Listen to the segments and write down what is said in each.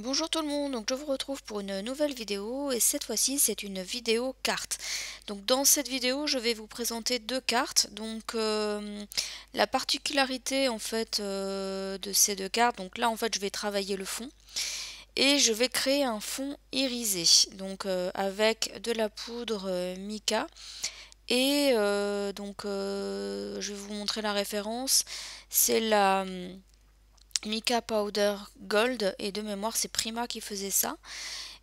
Bonjour tout le monde, donc je vous retrouve pour une nouvelle vidéo et cette fois-ci c'est une vidéo carte. Donc dans cette vidéo je vais vous présenter deux cartes. Donc la particularité en fait de ces deux cartes, donc là en fait je vais travailler le fond et je vais créer un fond irisé. Donc avec de la poudre mica et je vais vous montrer la référence. C'est la Mica Powder Gold et de mémoire c'est Prima qui faisait ça.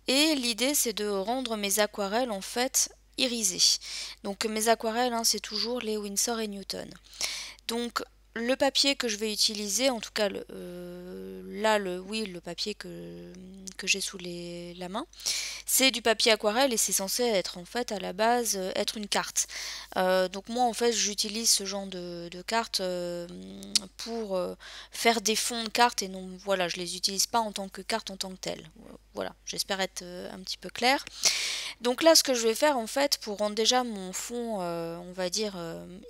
Et l'idée c'est de rendre mes aquarelles en fait irisées. Donc mes aquarelles c'est toujours les Winsor et Newton. Donc le papier que je vais utiliser, en tout cas le papier que j'ai sous la main, c'est du papier aquarelle et c'est censé être en fait à la base être une carte. Donc moi en fait j'utilise ce genre de cartes pour faire des fonds de cartes et non voilà je les utilise pas en tant que carte en tant que telle. Voilà, j'espère être un petit peu clair. Donc là, ce que je vais faire en fait pour rendre déjà mon fond, on va dire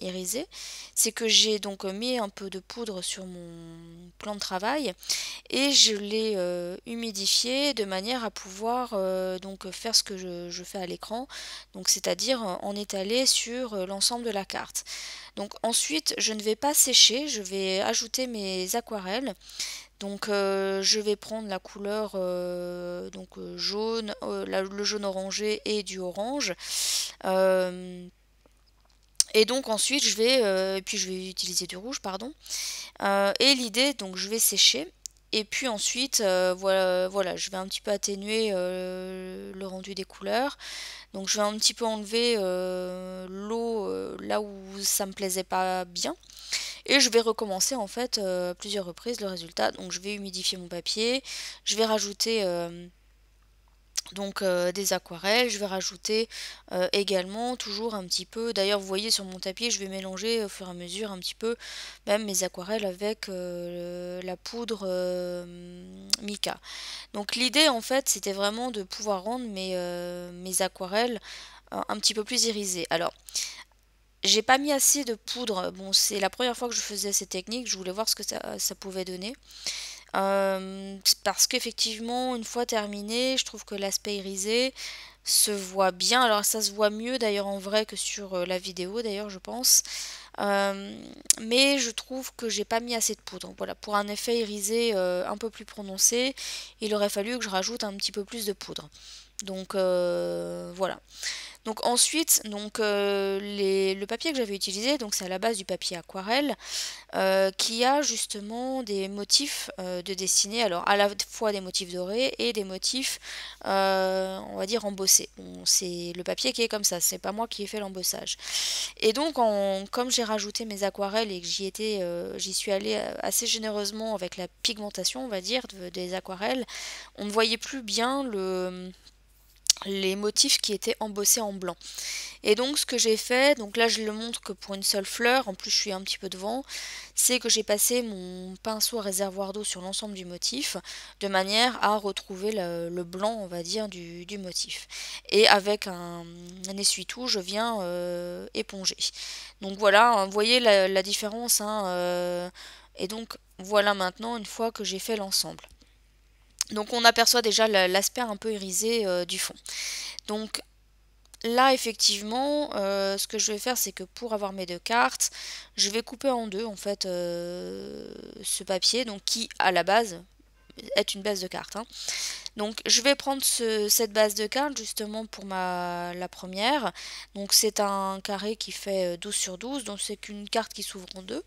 irisé, c'est que j'ai donc mis un peu de poudre sur mon plan de travail et je l'ai humidifié de manière à pouvoir donc faire ce que je fais à l'écran, donc c'est-à-dire en étaler sur l'ensemble de la carte. Donc ensuite, je ne vais pas sécher, je vais ajouter mes aquarelles. Donc je vais prendre la couleur jaune, le jaune orangé et du orange. Euh, et donc ensuite je vais utiliser du rouge, pardon. Et l'idée, donc je vais sécher. Et puis ensuite, voilà, je vais un petit peu atténuer le rendu des couleurs. Donc je vais un petit peu enlever l'eau là où ça me plaisait pas bien. Et je vais recommencer en fait plusieurs reprises le résultat. Donc je vais humidifier mon papier, je vais rajouter des aquarelles, je vais rajouter également toujours un petit peu, d'ailleurs vous voyez sur mon tapis je vais mélanger au fur et à mesure un petit peu même mes aquarelles avec la poudre mica. Donc l'idée en fait c'était vraiment de pouvoir rendre mes aquarelles un petit peu plus irisées. Alors j'ai pas mis assez de poudre. Bon, c'est la première fois que je faisais cette technique. Je voulais voir ce que ça pouvait donner. Parce qu'effectivement, une fois terminé, je trouve que l'aspect irisé se voit bien. Alors, ça se voit mieux d'ailleurs en vrai que sur la vidéo, d'ailleurs, je pense. Mais je trouve que j'ai pas mis assez de poudre. Voilà, pour un effet irisé un peu plus prononcé, il aurait fallu que je rajoute un petit peu plus de poudre. Donc voilà. Donc ensuite, le papier que j'avais utilisé, donc c'est à la base du papier aquarelle, qui a justement des motifs de dessiner, alors à la fois des motifs dorés et des motifs, on va dire embossés. Bon, c'est le papier qui est comme ça, c'est pas moi qui ai fait l'embossage. Et donc, comme j'ai rajouté mes aquarelles et que j'y suis allée assez généreusement avec la pigmentation, on va dire, des aquarelles, on ne voyait plus bien les motifs qui étaient embossés en blanc. Et donc ce que j'ai fait, donc là je le montre que pour une seule fleur, en plus je suis un petit peu devant, c'est que j'ai passé mon pinceau à réservoir d'eau sur l'ensemble du motif, de manière à retrouver le blanc, on va dire, du motif. Et avec un essuie-tout, je viens éponger. Donc voilà, hein, vous voyez la différence, hein, et donc voilà maintenant une fois que j'ai fait l'ensemble. Donc on aperçoit déjà l'aspect un peu irisé du fond. Donc là, effectivement, ce que je vais faire, c'est que pour avoir mes deux cartes, je vais couper en deux, en fait, ce papier, donc qui, à la base, est une base de cartes, hein. Donc, je vais prendre cette base de cartes, justement, pour la première. Donc, c'est un carré qui fait 12 sur 12, donc c'est qu'une carte qui s'ouvre en deux.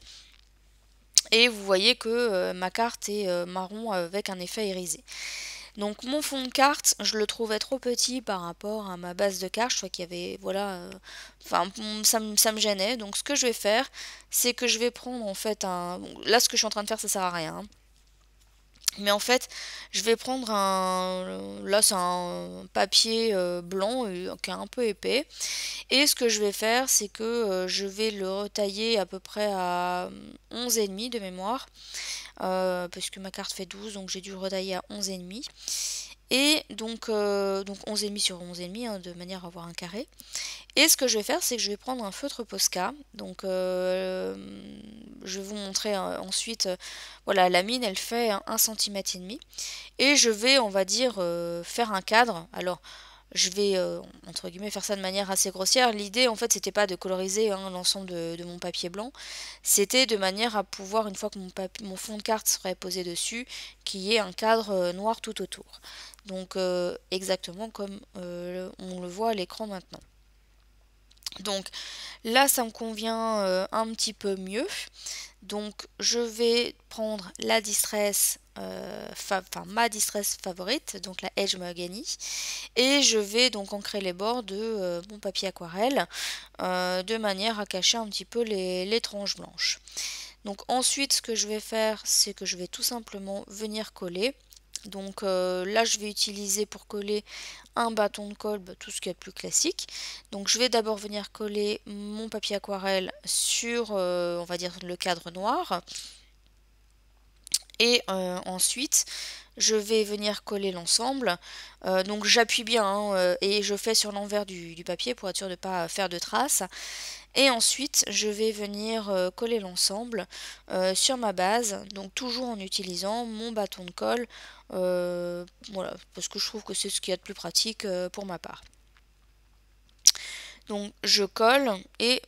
Et vous voyez que ma carte est marron avec un effet irisé. Donc mon fond de carte, je le trouvais trop petit par rapport à ma base de carte. Je trouvais qu'il y avait, voilà, enfin ça me gênait. Donc ce que je vais faire, c'est que je vais prendre en fait un... Bon, là ce que je suis en train de faire, ça sert à rien, hein. Mais en fait, je vais prendre un... Là c'est un papier blanc qui est un peu épais. Et ce que je vais faire, c'est que je vais le retailler à peu près à 11,5 de mémoire. Parce que ma carte fait 12, donc j'ai dû le retailler à 11,5. Et donc 11,5 sur 11,5, hein, de manière à avoir un carré. Et ce que je vais faire, c'est que je vais prendre un feutre Posca. Donc je vais vous montrer ensuite, voilà, la mine elle fait 1,5 cm. Et je vais, on va dire, faire un cadre. Alors je vais, entre guillemets, faire ça de manière assez grossière. L'idée, en fait, c'était pas de coloriser hein, l'ensemble de mon papier blanc. C'était de manière à pouvoir, une fois que mon fond de carte serait posé dessus, qu'il y ait un cadre noir tout autour. Donc, exactement comme on le voit à l'écran maintenant. Donc, là, ça me convient un petit peu mieux. Donc je vais prendre la distress, enfin ma distress favorite, donc la Edge Mahogany, et je vais donc ancrer les bords de mon papier aquarelle de manière à cacher un petit peu les tranches blanches. Donc ensuite ce que je vais faire, c'est que je vais tout simplement venir coller. Donc là je vais utiliser pour coller un bâton de colle, tout ce qui est plus classique. Donc je vais d'abord venir coller mon papier aquarelle sur on va dire le cadre noir. Et ensuite je vais venir coller l'ensemble. Donc j'appuie bien hein, et je fais sur l'envers du papier pour être sûr de ne pas faire de traces. Et ensuite, je vais venir coller l'ensemble sur ma base, donc toujours en utilisant mon bâton de colle, voilà, parce que je trouve que c'est ce qu'il y a de plus pratique pour ma part. Donc je colle et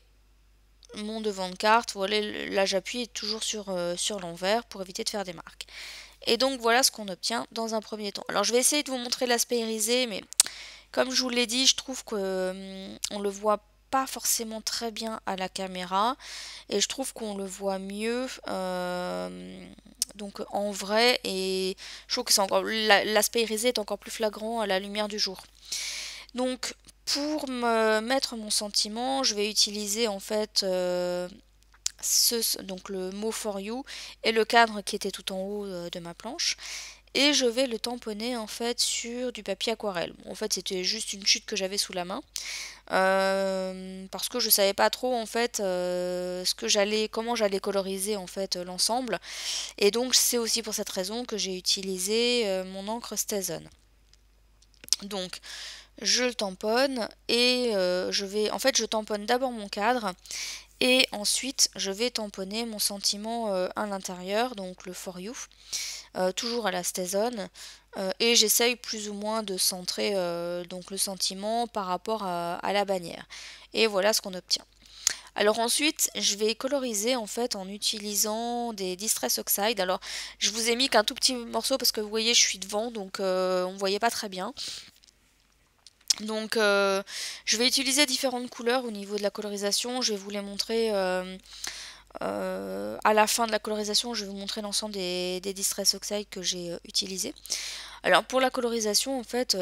mon devant de carte, voilà, là j'appuie toujours sur l'envers pour éviter de faire des marques. Et donc voilà ce qu'on obtient dans un premier temps. Alors je vais essayer de vous montrer l'aspect irisé, mais comme je vous l'ai dit, je trouve que on le voit pas forcément très bien à la caméra et je trouve qu'on le voit mieux donc en vrai, et je trouve que c'est encore l'aspect irisé est encore plus flagrant à la lumière du jour. Donc pour me mettre mon sentiment, je vais utiliser en fait donc le mot for you et le cadre qui était tout en haut de ma planche. Et je vais le tamponner en fait sur du papier aquarelle. En fait c'était juste une chute que j'avais sous la main. Parce que je savais pas trop en fait comment j'allais coloriser en fait l'ensemble. Et donc c'est aussi pour cette raison que j'ai utilisé mon encre STAZON. Donc je le tamponne et je tamponne d'abord mon cadre. Et ensuite, je vais tamponner mon sentiment à l'intérieur, donc le For You, toujours à la STAZON. Et j'essaye plus ou moins de centrer donc le sentiment par rapport à la bannière. Et voilà ce qu'on obtient. Alors ensuite, je vais coloriser en fait en utilisant des Distress Oxide. Alors, je vous ai mis qu'un tout petit morceau parce que vous voyez, je suis devant, donc on ne voyait pas très bien. Donc je vais utiliser différentes couleurs au niveau de la colorisation. Je vais vous les montrer à la fin de la colorisation. Je vais vous montrer l'ensemble des Distress Oxide que j'ai utilisés. Alors pour la colorisation, en fait,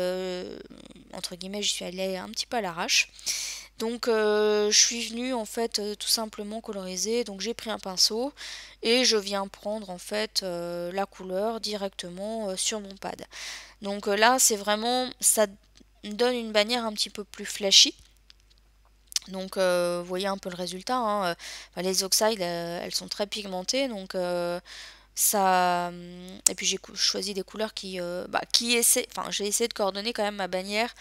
entre guillemets, je suis allée un petit peu à l'arrache. Donc je suis venue en fait tout simplement coloriser. Donc j'ai pris un pinceau et je viens prendre en fait la couleur directement sur mon pad. Donc là c'est vraiment, ça donne une bannière un petit peu plus flashy. Donc vous voyez un peu le résultat, hein. Les oxydes elles sont très pigmentées, donc ça, et puis j'ai choisi des couleurs qui essaient, enfin j'ai essayé de coordonner quand même ma bannière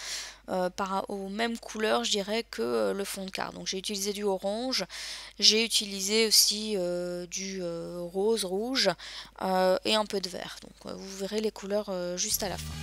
aux mêmes couleurs je dirais que le fond de carte. Donc j'ai utilisé du orange, j'ai utilisé aussi du rose, rouge et un peu de vert. Donc vous verrez les couleurs juste à la fin.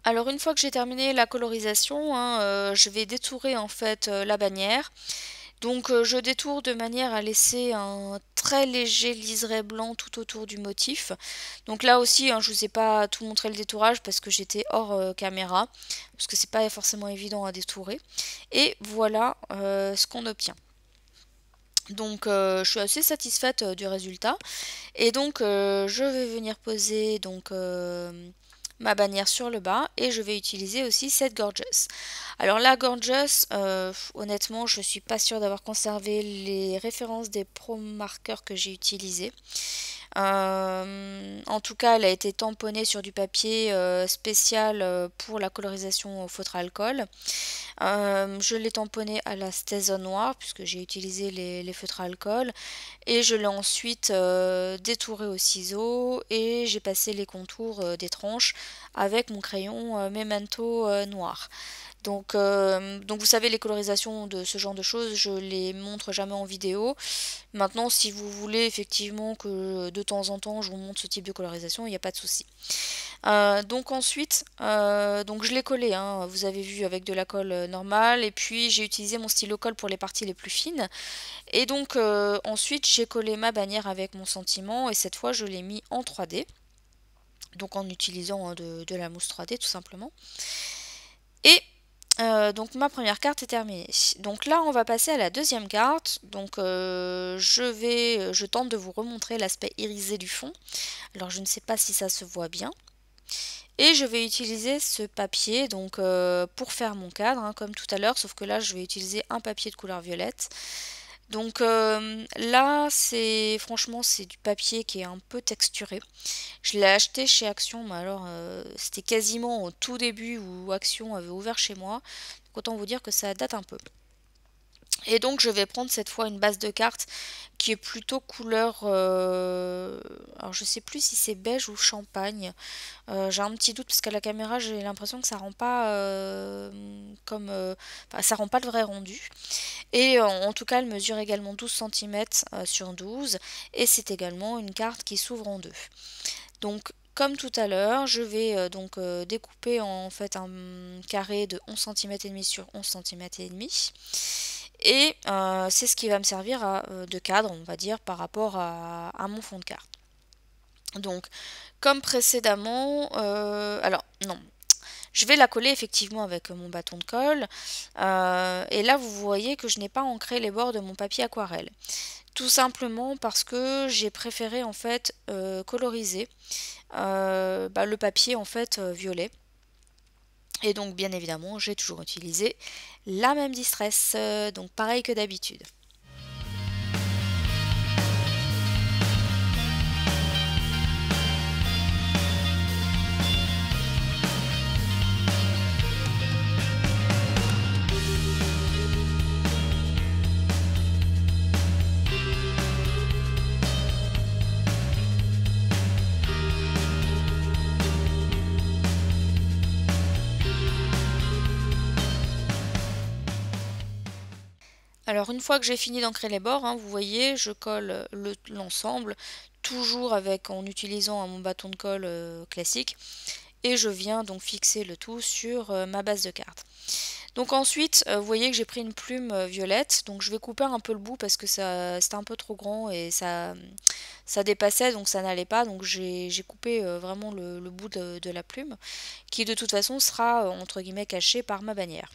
Alors une fois que j'ai terminé la colorisation, hein, je vais détourer en fait la bannière. Donc je détourne de manière à laisser un très léger liseré blanc tout autour du motif. Donc là aussi, hein, je vous ai pas tout montré le détourage parce que j'étais hors caméra, parce que c'est pas forcément évident à détourer. Et voilà ce qu'on obtient. Donc je suis assez satisfaite du résultat. Et donc je vais venir poser donc ma bannière sur le bas et je vais utiliser aussi cette Gorgeous. Alors la Gorgeous, honnêtement je suis pas sûre d'avoir conservé les références des pro marqueurs que j'ai utilisés. En tout cas, elle a été tamponnée sur du papier spécial pour la colorisation au feutre alcool. Je l'ai tamponnée à la Stesa noire puisque j'ai utilisé les feutres à alcool et je l'ai ensuite détourée au ciseau et j'ai passé les contours des tranches avec mon crayon Memento noir. Donc vous savez, les colorisations de ce genre de choses, je les montre jamais en vidéo. Maintenant, si vous voulez effectivement que de temps en temps je vous montre ce type de colorisation, il n'y a pas de souci. Donc ensuite, donc je l'ai collé, hein, vous avez vu avec de la colle normale, et puis j'ai utilisé mon stylo colle pour les parties les plus fines. Et donc ensuite j'ai collé ma bannière avec mon sentiment, et cette fois je l'ai mis en 3D, donc en utilisant de la mousse 3D tout simplement. Et donc ma première carte est terminée. Donc là on va passer à la deuxième carte. Donc je tente de vous remontrer l'aspect irisé du fond. Alors je ne sais pas si ça se voit bien. Et je vais utiliser ce papier donc pour faire mon cadre, hein, comme tout à l'heure, sauf que là je vais utiliser un papier de couleur violette. Donc là c'est franchement c'est du papier qui est un peu texturé. Je l'ai acheté chez Action, mais alors c'était quasiment au tout début où Action avait ouvert chez moi. Donc autant vous dire que ça date un peu. Et donc je vais prendre cette fois une base de cartes qui est plutôt couleur, alors je sais plus si c'est beige ou champagne. J'ai un petit doute parce qu'à la caméra j'ai l'impression que ça rend pas enfin, ça rend pas le vrai rendu. Et en tout cas elle mesure également 12 cm sur 12 et c'est également une carte qui s'ouvre en deux. Donc comme tout à l'heure, je vais découper en fait un carré de 11 cm et demi sur 11 cm et demi. Et c'est ce qui va me servir de cadre, on va dire, par rapport à mon fond de carte. Donc, comme précédemment, alors non, je vais la coller effectivement avec mon bâton de colle. Et là, vous voyez que je n'ai pas ancré les bords de mon papier aquarelle. Tout simplement parce que j'ai préféré en fait coloriser le papier en fait violet. Et donc bien évidemment j'ai toujours utilisé la même distress, donc pareil que d'habitude. Alors une fois que j'ai fini d'ancrer les bords, hein, vous voyez, je colle l'ensemble, toujours en utilisant mon bâton de colle classique, et je viens donc fixer le tout sur ma base de carte. Donc ensuite, vous voyez que j'ai pris une plume violette, donc je vais couper un peu le bout parce que c'était un peu trop grand et ça dépassait, donc ça n'allait pas, donc j'ai coupé vraiment le bout de la plume, qui de toute façon sera entre guillemets caché par ma bannière.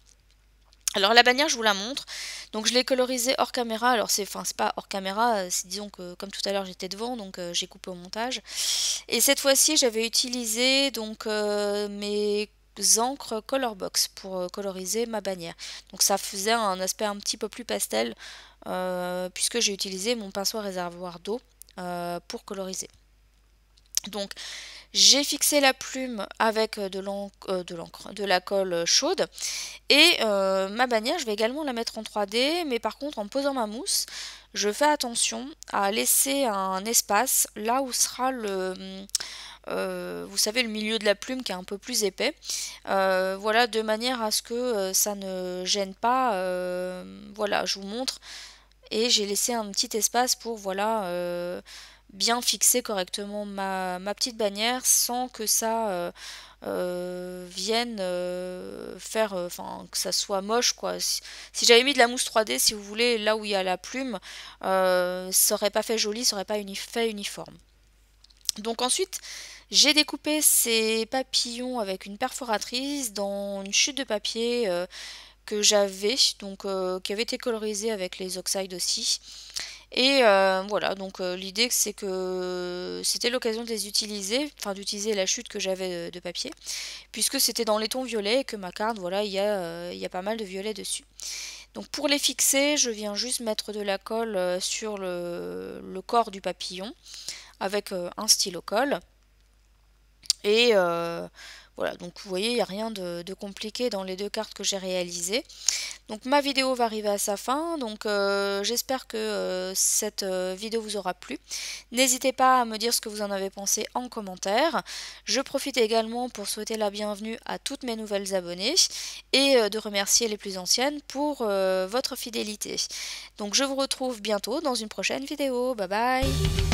Alors la bannière, je vous la montre. Donc je l'ai colorisée hors caméra. Alors c'est pas hors caméra, disons que comme tout à l'heure j'étais devant, donc j'ai coupé au montage. Et cette fois-ci, j'avais utilisé donc mes encres Colorbox pour coloriser ma bannière. Donc ça faisait un aspect un petit peu plus pastel puisque j'ai utilisé mon pinceau réservoir d'eau pour coloriser. Donc j'ai fixé la plume avec de la colle chaude et ma bannière je vais également la mettre en 3D, mais par contre en posant ma mousse je fais attention à laisser un espace là où sera vous savez, le milieu de la plume qui est un peu plus épais, voilà, de manière à ce que ça ne gêne pas, voilà, je vous montre, et j'ai laissé un petit espace pour, voilà, bien fixer correctement ma petite bannière sans que ça vienne faire, enfin que ça soit moche quoi. Si j'avais mis de la mousse 3D, si vous voulez, là où il y a la plume, ça aurait pas fait joli, ça aurait pas fait uniforme. Donc ensuite, j'ai découpé ces papillons avec une perforatrice dans une chute de papier que j'avais, donc qui avait été colorisé avec les oxydes aussi. Et voilà, donc l'idée c'est que c'était l'occasion de les utiliser, enfin d'utiliser la chute que j'avais de papier, puisque c'était dans les tons violets et que ma carte, voilà, il y a pas mal de violet dessus. Donc pour les fixer, je viens juste mettre de la colle sur le corps du papillon avec un stylo colle. Et voilà, donc vous voyez, il n'y a rien de compliqué dans les deux cartes que j'ai réalisées. Donc ma vidéo va arriver à sa fin, donc j'espère que cette vidéo vous aura plu. N'hésitez pas à me dire ce que vous en avez pensé en commentaire. Je profite également pour souhaiter la bienvenue à toutes mes nouvelles abonnées et de remercier les plus anciennes pour votre fidélité. Donc je vous retrouve bientôt dans une prochaine vidéo. Bye bye!